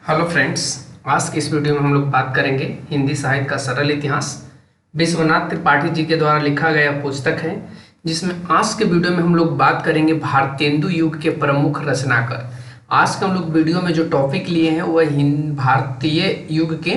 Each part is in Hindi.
हेलो फ्रेंड्स, आज की इस वीडियो में हम लोग बात करेंगे हिंदी साहित्य का सरल इतिहास। विश्वनाथ त्रिपाठी जी के द्वारा लिखा गया पुस्तक है, जिसमें आज के वीडियो में हम लोग बात करेंगे भारतेंदु युग के प्रमुख रचनाकार। आज का हम लोग वीडियो में जो टॉपिक लिए हैं वह भारतीय युग के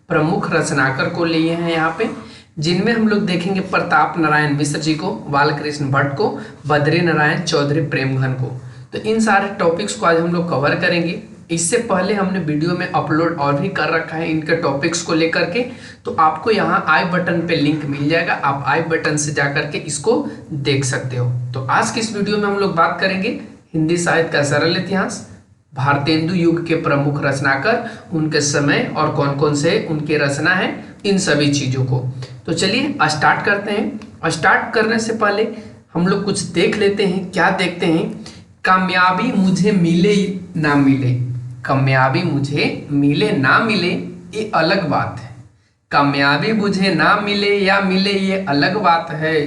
प्रमुख रचनाकार को लिए हैं यहाँ पे, जिनमें हम लोग देखेंगे प्रताप नारायण मिश्र जी को, बालकृष्ण भट्ट को, बद्री नारायण चौधरी प्रेमघन को। तो इन सारे टॉपिक्स को आज हम लोग कवर करेंगे। इससे पहले हमने वीडियो में अपलोड और भी कर रखा है इनके टॉपिक्स को लेकर के, तो आपको यहाँ आई बटन पे लिंक मिल जाएगा, आप आई बटन से जाकर के इसको देख सकते हो। तो आज की इस वीडियो में हम लोग बात करेंगे हिंदी साहित्य का सरल इतिहास, भारतेंदु युग के प्रमुख रचनाकार, उनके समय और कौन कौन से उनके रचना है, इन सभी चीजों को। तो चलिए स्टार्ट करते हैं। स्टार्ट करने से पहले हम लोग कुछ देख लेते हैं। क्या देखते हैं? कामयाबी मुझे मिले ना मिले, कामयाबी मुझे मिले ना मिले ये अलग बात है। कामयाबी मुझे ना मिले या मिले ये अलग बात है,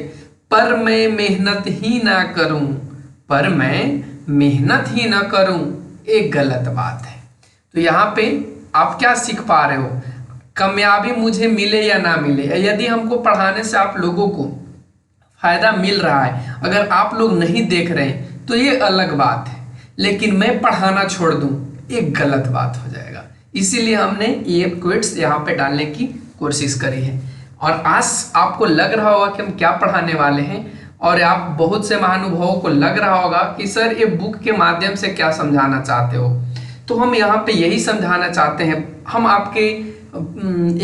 पर मैं मेहनत ही ना करूं, पर मैं मेहनत ही ना करूं ये गलत बात है। तो यहाँ पे आप क्या सीख पा रहे हो? कामयाबी मुझे मिले या ना मिले, यदि हमको पढ़ाने से आप लोगों को फायदा मिल रहा है, अगर आप लोग नहीं देख रहे हैं तो ये अलग बात है, लेकिन मैं पढ़ाना छोड़ दूं एक गलत बात हो जाएगा। इसीलिए हमने ये क्विट्स यहाँ पे डालने की कोशिश करी है। और आज आपको लग रहा होगा कि हम क्या पढ़ाने वाले हैं, और आप बहुत से महानुभावों को लग रहा होगा कि सर ये बुक के माध्यम से क्या समझाना चाहते हो। तो हम यहाँ पे यही समझाना चाहते हैं। हम आपके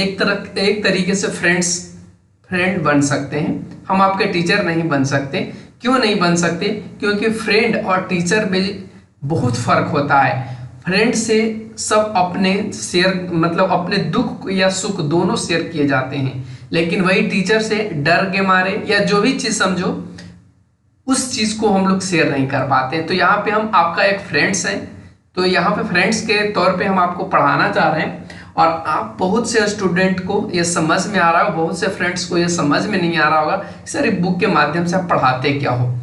एक तरीके से फ्रेंड बन सकते हैं, हम आपके टीचर नहीं बन सकते। क्यों नहीं बन सकते? क्योंकि फ्रेंड और टीचर में बहुत फर्क होता है। फ्रेंड से सब अपने शेयर मतलब अपने दुख या सुख दोनों शेयर किए जाते हैं, लेकिन वही टीचर से डर के मारे या जो भी चीज समझो उस चीज को हम लोग शेयर नहीं कर पाते। तो यहाँ पे हम आपका एक फ्रेंड्स हैं, तो यहाँ पे फ्रेंड्स के तौर पे हम आपको पढ़ाना चाह रहे हैं। और आप बहुत से स्टूडेंट को ये समझ में आ रहा होगा, बहुत से फ्रेंड्स को ये समझ में नहीं आ रहा होगा सर ये बुक के माध्यम से आप पढ़ाते क्या हो।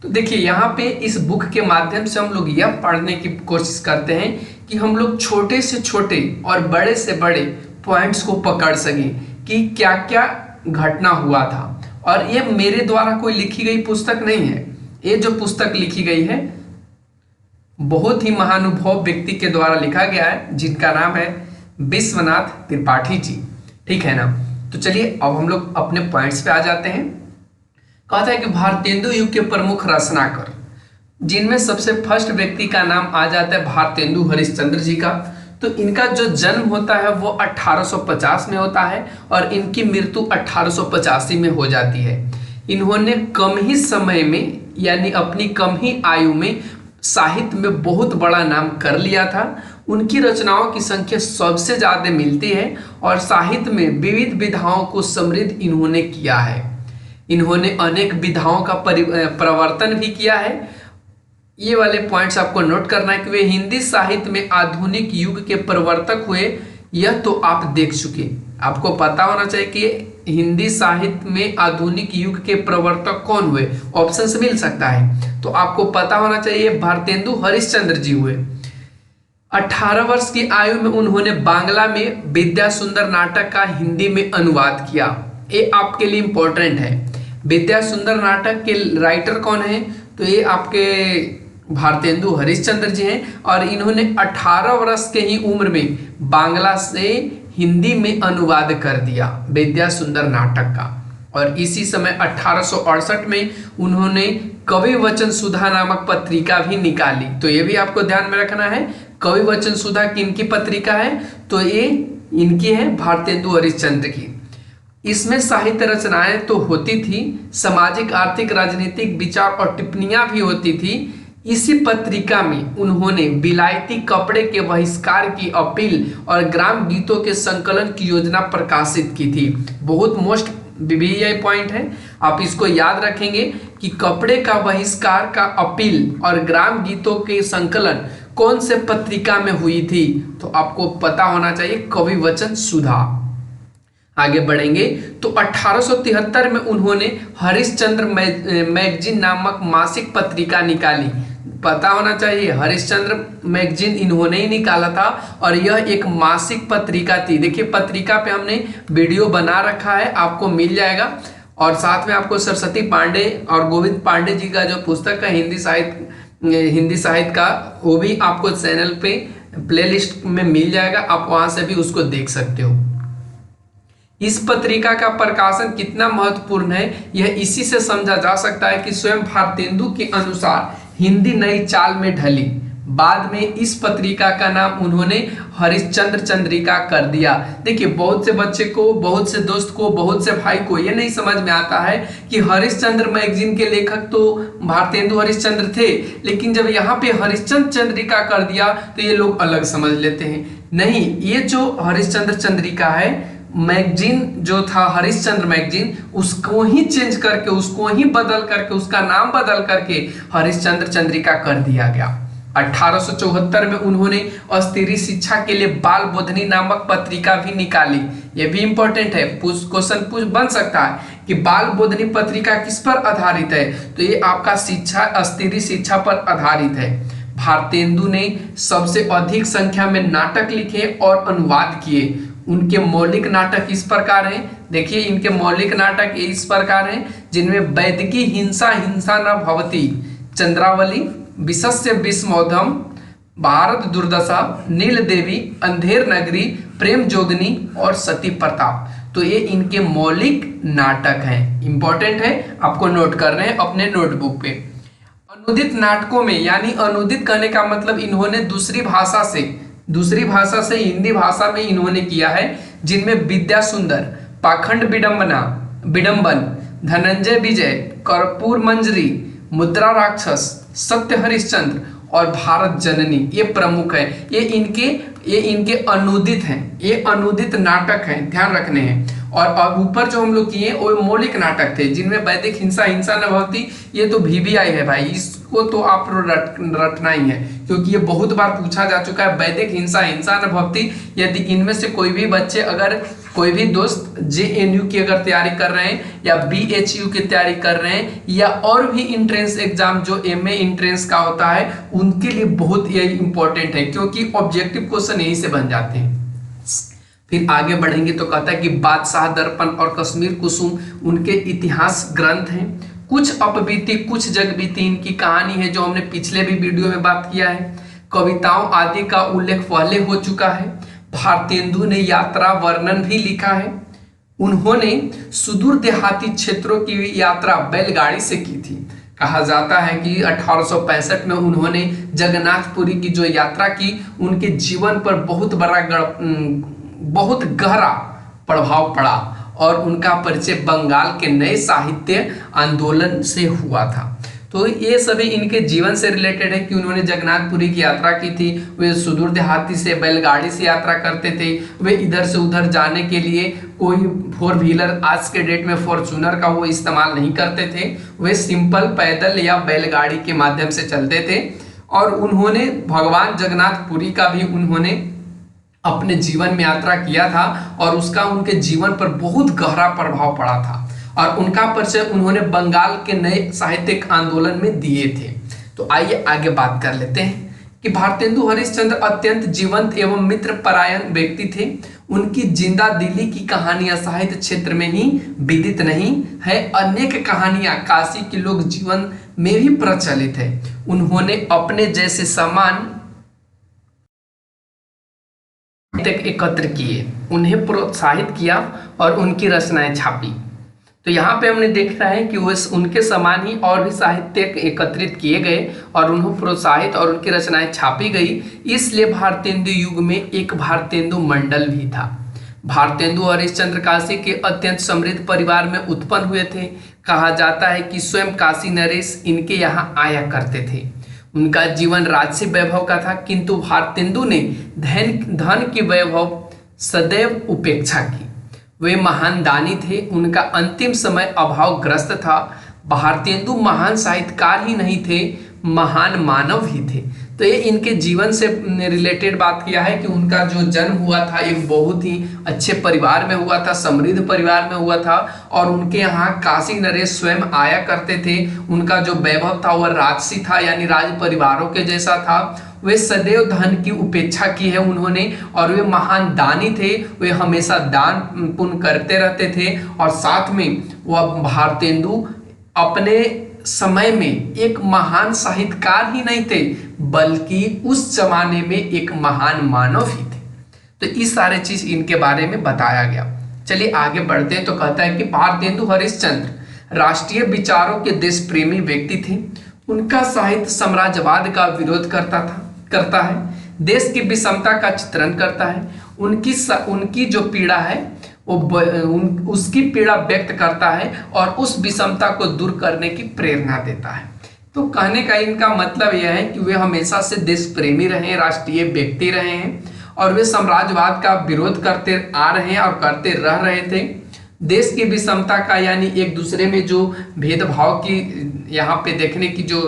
तो देखिए यहाँ पे इस बुक के माध्यम से हम लोग यह पढ़ने की कोशिश करते हैं कि हम लोग छोटे से छोटे और बड़े से बड़े पॉइंट्स को पकड़ सकें कि क्या क्या घटना हुआ था। और ये मेरे द्वारा कोई लिखी गई पुस्तक नहीं है, ये जो पुस्तक लिखी गई है बहुत ही महानुभाव व्यक्ति के द्वारा लिखा गया है, जिनका नाम है विश्वनाथ त्रिपाठी जी। ठीक है ना? तो चलिए अब हम लोग अपने पॉइंट्स पे आ जाते हैं। कहता है कि भारतेंदु युग के प्रमुख रचनाकार, जिनमें सबसे फर्स्ट व्यक्ति का नाम आ जाता है भारतेंदु हरिश्चंद्र जी का। तो इनका जो जन्म होता है वो 1850 में होता है और इनकी मृत्यु 1885 में हो जाती है। इन्होंने कम ही समय में यानी अपनी कम ही आयु में साहित्य में बहुत बड़ा नाम कर लिया था। उनकी रचनाओं की संख्या सबसे ज्यादा मिलती है और साहित्य में विविध विधाओं को समृद्ध इन्होंने किया है। इन्होंने अनेक विधाओं का प्रवर्तन भी किया है। ये वाले पॉइंट्स आपको नोट करना है कि वे हिंदी साहित्य में आधुनिक युग के प्रवर्तक हुए, यह तो आप देख चुके। आपको पता होना चाहिए कि हिंदी साहित्य में आधुनिक युग के प्रवर्तक कौन हुए, ऑप्शंस मिल सकता है। तो आपको पता होना चाहिए भारतेंदु हरिश्चंद्र जी हुए। 18 वर्ष की आयु में उन्होंने बांग्ला में विद्या सुंदर नाटक का हिंदी में अनुवाद किया। ये आपके लिए इंपॉर्टेंट है। विद्या सुंदर नाटक के राइटर कौन है? तो ये आपके भारतेंदु हरिश्चंद्र जी हैं और इन्होंने 18 वर्ष के ही उम्र में बांग्ला से हिंदी में अनुवाद कर दिया विद्या सुंदर नाटक का। और इसी समय 1868 में उन्होंने कवि वचन सुधा नामक पत्रिका भी निकाली। तो ये भी आपको ध्यान में रखना है, कवि वचन सुधा किनकी पत्रिका है? तो ये इनकी है, भारतेंदु हरिश्चंद्र की। इसमें साहित्य रचनाएं तो होती थी, सामाजिक आर्थिक राजनीतिक विचार और टिप्पणियां भी होती थी। इसी पत्रिका में उन्होंने विलायती कपड़े के बहिष्कार की अपील और ग्राम गीतों के संकलन की योजना प्रकाशित की थी। बहुत मोस्ट VVI पॉइंट है, आप इसको याद रखेंगे कि कपड़े का बहिष्कार का अपील और ग्राम गीतों के संकलन कौन से पत्रिका में हुई थी? तो आपको पता होना चाहिए कवि वचन सुधा। आगे बढ़ेंगे तो 1873 में उन्होंने हरिश्चंद्र मैगजीन नामक मासिक पत्रिका निकाली। पता होना चाहिए, हरिश्चंद्र मैगजीन इन्होंने ही निकाला था और यह एक मासिक पत्रिका थी। देखिए पत्रिका पे हमने वीडियो बना रखा है, आपको मिल जाएगा। और साथ में आपको सरस्वती पांडे और गोविंद पांडे जी का जो पुस्तक है हिंदी साहित्य का, वो भी आपको चैनल पे प्लेलिस्ट में मिल जाएगा, आप वहां से भी उसको देख सकते हो। इस पत्रिका का प्रकाशन कितना महत्वपूर्ण है यह इसी से समझा जा सकता है कि स्वयं भारतेंदु के अनुसार हिंदी नई चाल में ढली। बाद में इस पत्रिका का नाम उन्होंने हरिश्चंद्र चंद्रिका कर दिया। देखिए बहुत से बच्चे को, बहुत से दोस्त को, बहुत से भाई को ये नहीं समझ में आता है कि हरिश्चंद्र मैगजीन के लेखक तो भारतेंदु हरिश्चंद्र थे, लेकिन जब यहाँ पे हरिश्चंद्र चंद्रिका कर दिया तो ये लोग अलग समझ लेते हैं। नहीं, ये जो हरिश्चंद्र चंद्रिका है मैगजीन जो था हरिश्चंद्र मैगजीन, उसको ही चेंज करके, उसको ही बदल करके, उसका नाम बदल करके हरिश्चंद्र चंद्रिका कर दिया गया। 1874 में उन्होंने अस्थिर शिक्षा के लिए बाल बोधनी नामक पत्रिका भी निकाली। यह भी इंपॉर्टेंट है, क्वेश्चन बन सकता है कि बाल बोधनी पत्रिका किस पर आधारित है, तो ये आपका शिक्षा, अस्थिर शिक्षा पर आधारित है। भारतेंदु ने सबसे अधिक संख्या में नाटक लिखे और अनुवाद किए। उनके मौलिक नाटक इस प्रकार हैं, देखिए इनके मौलिक नाटक इस प्रकार हैं जिनमें वैदिकी हिंसा हिंसा न भवती, चंद्रावली, विशस्य विस्मोधम, भारत दुर्दशा, नील देवी, अंधेर नगरी, प्रेम जोगनी और सती प्रताप। तो ये इनके मौलिक नाटक हैं, इंपॉर्टेंट है, आपको नोट करने हैं अपने नोटबुक पे। अनुदित नाटकों में, यानी अनुदित करने का मतलब इन्होंने दूसरी भाषा से हिंदी भाषा में इन्होंने किया है, जिनमें विद्या सुंदर, पाखंड विडंबन, धनंजय विजय, कर्पूर मंजरी, मुद्रा राक्षस, सत्य हरिश्चंद्र और भारत जननी, ये प्रमुख है। ये इनके अनुदित हैं, ये अनुदित नाटक हैं, ध्यान रखने हैं। और ऊपर जो हम लोग किए वो मौलिक नाटक थे जिनमें वैदिक हिंसा हिंसा न भवती, ये तो VBI है भाई, इसको तो आप रटना ही है क्योंकि ये बहुत बार पूछा जा चुका है। वैदिक हिंसा हिंसा न भवती, यदि इनमें से कोई भी बच्चे, अगर कोई भी दोस्त JNU की अगर तैयारी कर रहे हैं या BHU की तैयारी कर रहे हैं या और भी इंट्रेंस एग्जाम जो MA इंट्रेंस का होता है, उनके लिए बहुत ये इंपॉर्टेंट है क्योंकि ऑब्जेक्टिव क्वेश्चन यहीं से बन जाते हैं। फिर आगे बढ़ेंगे तो कहता है कि बादशाह दर्पण और कश्मीर कुसुम उनके इतिहास ग्रंथ हैं। कुछ अपबीती कुछ जगबीती इनकी कहानी है, जो हमने पिछले भी वीडियो में बात किया है। कविताओं आदि का उल्लेख पहले हो चुका है। भारतेंदु ने यात्रा वर्णन भी लिखा है। उन्होंने सुदूर देहाती क्षेत्रों की यात्रा बैलगाड़ी से की थी। कहा जाता है कि 1865 में उन्होंने जगन्नाथपुरी की जो यात्रा की, उनके जीवन पर बहुत गहरा प्रभाव पड़ा और उनका परिचय बंगाल के नए साहित्य आंदोलन से हुआ था। तो ये सभी इनके जीवन से रिलेटेड है कि उन्होंने जगन्नाथपुरी की यात्रा की थी। वे सुदूर देहाती से बैलगाड़ी से यात्रा करते थे। वे इधर से उधर जाने के लिए कोई 4 व्हीलर, आज के डेट में फॉर्चूनर का वो इस्तेमाल नहीं करते थे। वे सिंपल पैदल या बैलगाड़ी के माध्यम से चलते थे। और उन्होंने भगवान जगन्नाथपुरी का भी उन्होंने अपने जीवन में यात्रा किया था और उसका उनके जीवन पर बहुत गहरा प्रभाव पड़ा था। और उनका परिचय उन्होंने बंगाल के नए साहित्यिक आंदोलन में दिए थे। तो आइए आगे बात कर लेते हैं कि भारतेंदु हरिश्चंद्र अत्यंत जीवंत एवं मित्र परायण व्यक्ति थे। उनकी जिंदा दिली की कहानियां साहित्य क्षेत्र में ही विदित नहीं है, अनेक कहानियां काशी के लोक जीवन में भी प्रचलित है। उन्होंने अपने जैसे समान एकत्र किए, उन्हें प्रोत्साहित किया और उनकी रचनाएं छापी। तो यहाँ पे हमने देख रहा है कि वो उनके समान ही और भी साहित्य एकत्रित किए गए और उन्हें प्रोत्साहित और उनकी रचनाएं छापी गई। इसलिए भारतेंदु युग में एक भारतेंदु मंडल भी था। भारतेंदु हरिश्चंद्र काशी के अत्यंत समृद्ध परिवार में उत्पन्न हुए थे। कहा जाता है कि स्वयं काशी नरेश इनके यहाँ आया करते थे। उनका जीवन राजसी वैभव का था, किंतु भारतेंदु ने धन की वैभव सदैव उपेक्षा की। वे महान दानी थे। उनका अंतिम समय अभावग्रस्त था। भारतेंदु महान साहित्यकार ही नहीं थे महान मानव ही थे। तो ये इनके जीवन से रिलेटेड बात किया है कि उनका जो जन्म हुआ था एक बहुत ही अच्छे परिवार में हुआ था, समृद्ध परिवार में हुआ था, और उनके यहाँ काशी नरेश स्वयं आया करते थे। उनका जो वैभव था वह राजसी था, यानी राज परिवारों के जैसा था। वे सदैव धन की उपेक्षा की है उन्होंने, और वे महान दानी थे। वे हमेशा दान पुण्य करते रहते थे, और साथ में वह भारतेंदु अपने समय में एक महान साहित्यकार ही नहीं थे, बल्कि उस जमाने में एक महान मानव ही थे। तो इस सारे चीज इनके बारे में बताया गया। चलिए आगे बढ़ते हैं। तो कहता है कि भारतेंदु हरिश्चंद्र राष्ट्रीय विचारों के देश प्रेमी व्यक्ति थे। उनका साहित्य साम्राज्यवाद का विरोध करता है, देश की विषमता का चित्रण करता है, उनकी जो पीड़ा है उसकी पीड़ा व्यक्त करता है, और उस विषमता को दूर करने की प्रेरणा देता है। तो कहने का इनका मतलब यह है कि वे हमेशा से देश प्रेमी रहे, राष्ट्रीय व्यक्ति रहे हैं, और वे साम्राज्यवाद का विरोध करते आ रहे हैं और करते रह रहे थे। देश की विषमता का, यानी एक दूसरे में जो भेदभाव की यहाँ पे देखने की जो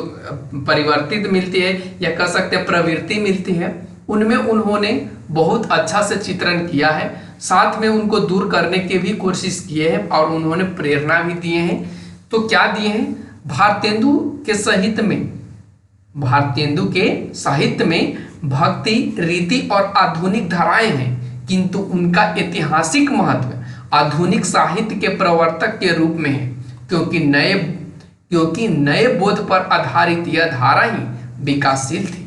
परिवर्तित मिलती है, या कह सकते हैं प्रवृत्ति मिलती है, उनमें उन्होंने बहुत अच्छा से चित्रण किया है। साथ में उनको दूर करने की भी कोशिश किए हैं, और उन्होंने प्रेरणा भी दिए हैं। तो क्या दिए हैं? भारतेंदु के साहित्य में भक्ति, रीति और आधुनिक धाराएं हैं, किंतु उनका ऐतिहासिक महत्व आधुनिक साहित्य के प्रवर्तक के रूप में है, क्योंकि नए बोध पर आधारित यह धारा ही विकासशील थी।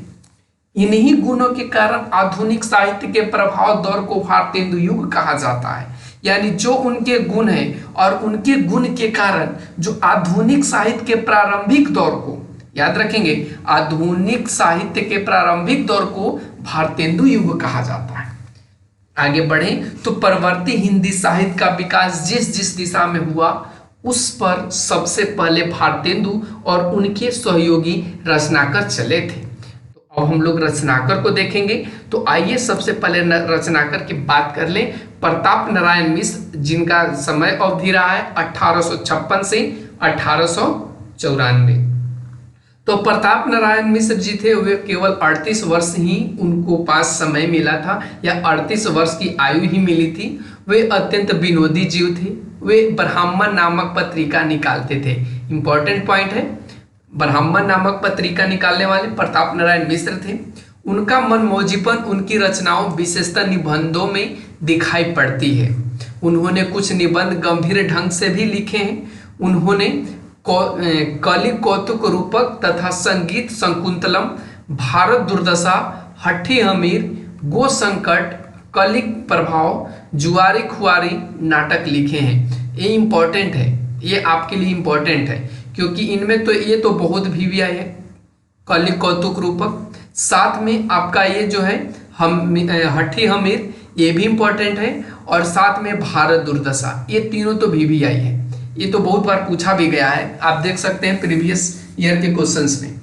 इन्हीं गुणों के कारण आधुनिक साहित्य के प्रभाव दौर को भारतेंदु युग कहा जाता है। यानी जो उनके गुण है, और उनके गुण के कारण जो आधुनिक साहित्य के प्रारंभिक दौर को, याद रखेंगे, आधुनिक साहित्य के प्रारंभिक दौर को भारतेंदु युग कहा जाता है। आगे बढ़े तो परवर्ती हिंदी साहित्य का विकास जिस जिस दिशा में हुआ, उस पर सबसे पहले भारतेंदु और उनके सहयोगी रचनाकर चले थे। तो अब हम लोग रचनाकर को देखेंगे। तो आइए सबसे पहले रचनाकर की बात कर लें। प्रताप नारायण मिश्र, जिनका समय अवधि रहा है 1856 से 1894। तो प्रताप नारायण मिश्र जी थे, वे केवल 38 वर्ष ही उनको पास समय मिला था, या 38 वर्ष की आयु ही मिली थी। वे अत्यंत विनोदी जीव थे। वे ब्राह्मण नामक पत्रिका निकालते थे। इंपॉर्टेंट पॉइंट है, ब्राह्मण नामक पत्रिका निकालने वाले प्रताप नारायण मिश्र थे। उनका मनमौजीपन उनकी रचनाओं, विशेषतः निबंधों में दिखाई पड़ती है। उन्होंने कुछ निबंध गंभीर ढंग से भी लिखे हैं। उन्होंने कलि कौतुक रूपक तथा संगीत शकुंतलम, भारत दुर्दशा, हठी हमीर, गो संकट, कलिक प्रभाव, जुआरी खुआरी नाटक लिखे हैं। ये इंपॉर्टेंट है, ये आपके लिए इंपॉर्टेंट है, क्योंकि इनमें तो ये तो बहुत भी आए हैं। कलिक कौतुक रूपक, साथ में आपका ये जो है हठी हमीर, ये भी इंपॉर्टेंट है, और साथ में भारत दुर्दशा, ये तीनों तो भी आई है। ये तो बहुत बार पूछा भी गया है, आप देख सकते हैं प्रीवियस ईयर के क्वेश्चंस में।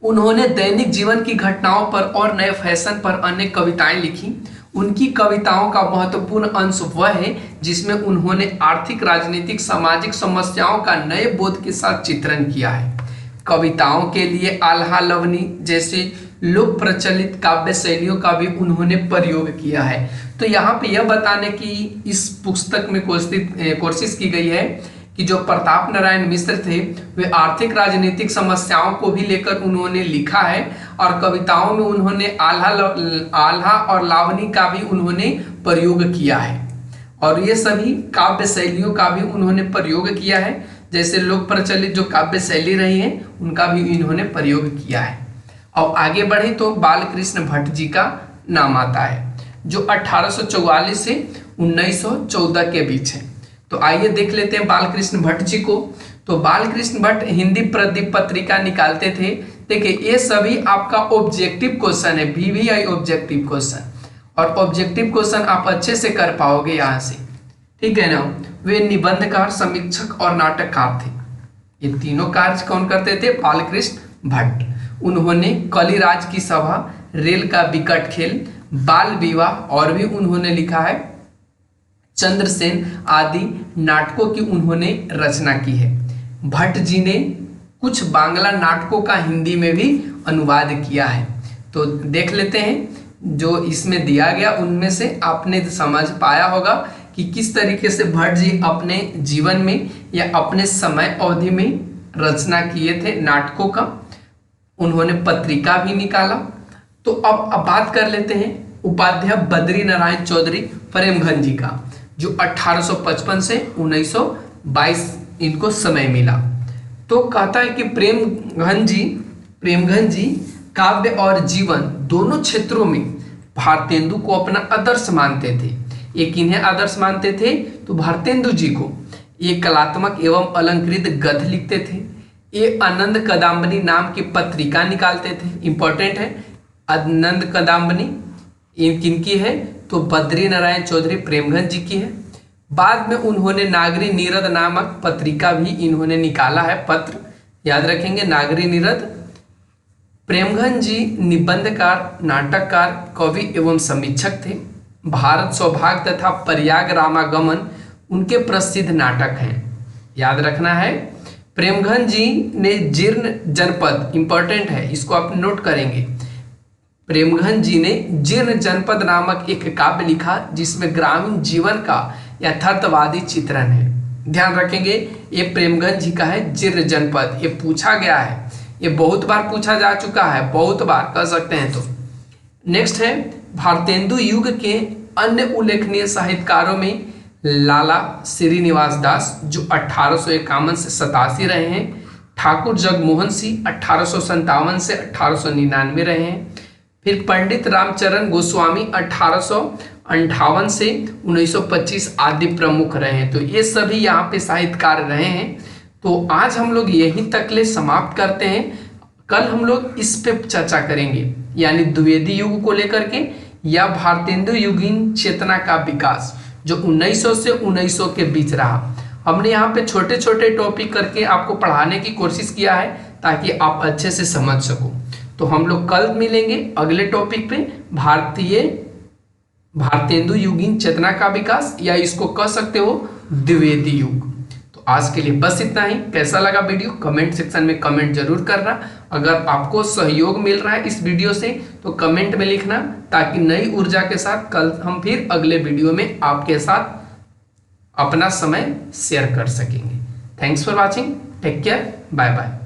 उन्होंने दैनिक जीवन की घटनाओं पर और नए फैशन पर अनेक कविताएं लिखी। उनकी कविताओं का महत्वपूर्ण अंश वह है जिसमें उन्होंने आर्थिक, राजनीतिक, सामाजिक समस्याओं का नए बोध के साथ चित्रण किया है। कविताओं के लिए आल्हा, लवनी जैसे लोक प्रचलित काव्य शैलियों का भी उन्होंने प्रयोग किया है। तो यहाँ पे यह बताने की इस पुस्तक में कोशिश की गई है कि जो प्रताप नारायण मिश्र थे, वे आर्थिक, राजनीतिक समस्याओं को भी लेकर उन्होंने लिखा है, और कविताओं में उन्होंने आल्हा और लावनी का भी उन्होंने प्रयोग किया है, और ये सभी काव्य शैलियों का भी उन्होंने प्रयोग किया है। जैसे लोक प्रचलित जो काव्य शैली रही है, उनका भी इन्होंने प्रयोग किया है। अब आगे बढ़े तो बालकृष्ण भट्ट जी का नाम आता है, जो 1844 से 1914 के बीच है। तो आइए देख लेते हैं बालकृष्ण भट्ट जी को। तो बालकृष्ण भट्ट हिंदी प्रदीप पत्रिका निकालते थे। देखिए ये सभी आपका ऑब्जेक्टिव क्वेश्चन है, VVI ऑब्जेक्टिव क्वेश्चन, और ऑब्जेक्टिव क्वेश्चन आप अच्छे से कर पाओगे यहाँ से, ठीक है ना। वे निबंधकार, समीक्षक और नाटककार थे। ये तीनों कार्य कौन करते थे? बालकृष्ण भट्ट। उन्होंने कलिराज की सभा, रेल का विकट खेल, बाल विवाह, और भी उन्होंने लिखा है। चंद्रसेन आदि नाटकों की उन्होंने रचना की है। भट्ट जी ने कुछ बांग्ला नाटकों का हिंदी में भी अनुवाद किया है। तो देख लेते हैं जो इसमें दिया गया उनमें से आपने समझ पाया होगा कि किस तरीके से भट्ट जी अपने जीवन में या अपने समय अवधि में रचना किए थे नाटकों का। उन्होंने पत्रिका भी निकाला। तो अब बात कर लेते हैं उपाध्याय बद्री नारायण चौधरी प्रेमघन जी का, जो 1855 से 1922 इनको समय मिला। तो कहता है कि प्रेमघन जी काव्य और जीवन दोनों क्षेत्रों में भारतेंदु को अपना आदर्श मानते थे। ये किन्हें आदर्श मानते थे? तो भारतेंदु जी को। ये कलात्मक एवं अलंकृत गद्य लिखते थे। ये आनंद कदम्बनी नाम की पत्रिका निकालते थे। इंपॉर्टेंट है, आनंद कदम्बनी किनकी है? तो बद्री नारायण चौधरी प्रेमघन जी की है। बाद में उन्होंने नागरी नीरद नामक पत्रिका भी इन्होंने निकाला है, पत्र याद रखेंगे, नागरी नीरद। प्रेमघन जी निबंधकार, नाटककार, कवि एवं समीक्षक थे। भारत सौभाग्य तथा प्रयाग रामागमन उनके प्रसिद्ध नाटक हैं, याद रखना है। प्रेमघन जी ने जीर्ण जनपद, इंपॉर्टेंट है, इसको आप नोट करेंगे। प्रेमघन जी ने जीर्ण जनपद नामक एक काव्य लिखा जिसमें ग्रामीण जीवन का यथार्थवादी चित्रण है। ध्यान रखेंगे, ये प्रेमघन जी का है जीर्ण जनपद। ये पूछा गया है, ये बहुत बार पूछा जा चुका है, बहुत बार कह सकते हैं। तो नेक्स्ट है भारतेंदु युग के अन्य उल्लेखनीय साहित्यकारों में लाला श्रीनिवास दास, जो 1851 से 87 रहे हैं। ठाकुर जगमोहन सिंह 1857 से 1899 रहे हैं। फिर पंडित रामचरण गोस्वामी 1858 से 1925 आदि प्रमुख रहे हैं। तो ये सभी यहाँ पे साहित्यकार रहे हैं। तो आज हम लोग यहीं तक ले समाप्त करते हैं। कल हम लोग इस पे चर्चा करेंगे, यानी द्विवेदी युग को लेकर के या भारतेंदु युगीन चेतना का विकास, जो 1900 से 1900 के बीच रहा। हमने यहाँ पे छोटे छोटे टॉपिक करके आपको पढ़ाने की कोशिश किया है ताकि आप अच्छे से समझ सको। तो हम लोग कल मिलेंगे अगले टॉपिक पे, भारतेंदु युगीन चेतना का विकास, या इसको कह सकते हो द्विवेदी युग। तो आज के लिए बस इतना ही। कैसा लगा वीडियो कमेंट सेक्शन में कमेंट जरूर करना। अगर आपको सहयोग मिल रहा है इस वीडियो से तो कमेंट में लिखना, ताकि नई ऊर्जा के साथ कल हम फिर अगले वीडियो में आपके साथ अपना समय शेयर कर सकेंगे। Thanks for watching, take care, bye bye.